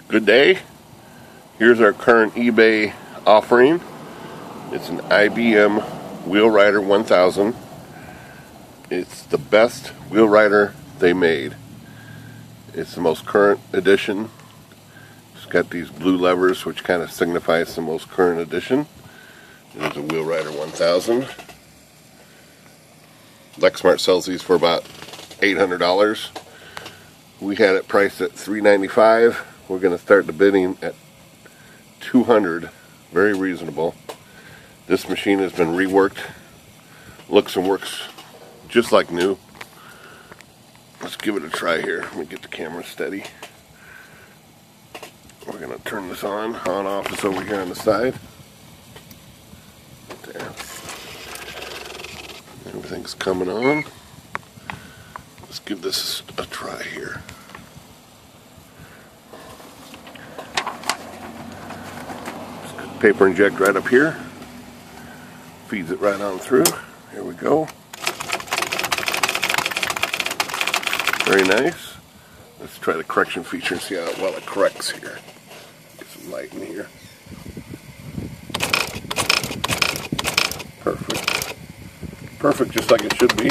Good day. Here's our current eBay offering. It's an IBM Wheelwriter 1000. It's the best Wheelwriter they made. It's the most current edition. It's got these blue levers which kind of signifies the most current edition. It's a Wheelwriter 1000. Lexmark sells these for about $800. We had it priced at $395. We're going to start the bidding at $200. Very reasonable. This machine has been reworked. Looks and works just like new. Let's give it a try here. Let me get the camera steady. We're going to turn this on. On-off is over here on the side. There. Everything's coming on. Let's give this a try here. Paper inject right up here. Feeds it right on through. Here we go. Very nice. Let's try the correction feature and see how well it corrects here. Get some light in here. Perfect. Perfect, just like it should be.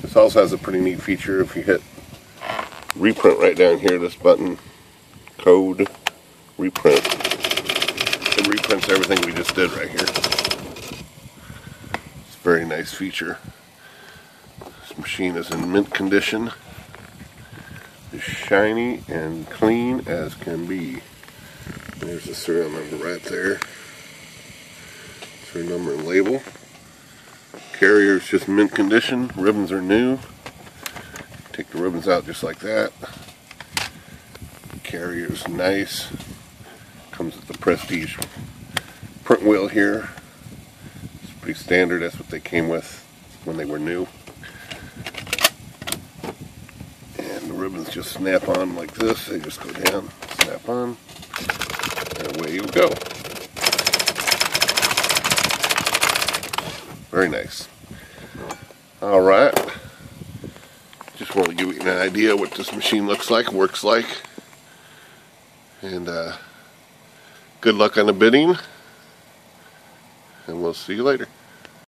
This also has a pretty neat feature. If you hit reprint right down here, this button, code, reprint, it reprints everything we just did right here. It's a very nice feature. This machine is in mint condition. It's shiny and clean as can be. There's the serial number right there. Serial number and label. Carrier's just mint condition. Ribbons are new. Take the ribbons out just like that. Carrier's nice. Comes with the Prestige print wheel here. It's pretty standard. That's what they came with when they were new. And the ribbons just snap on like this. They just go down, snap on, and away you go. Very nice. Alright. Just want to give you an idea what this machine looks like, works like. And good luck on the bidding. And we'll see you later.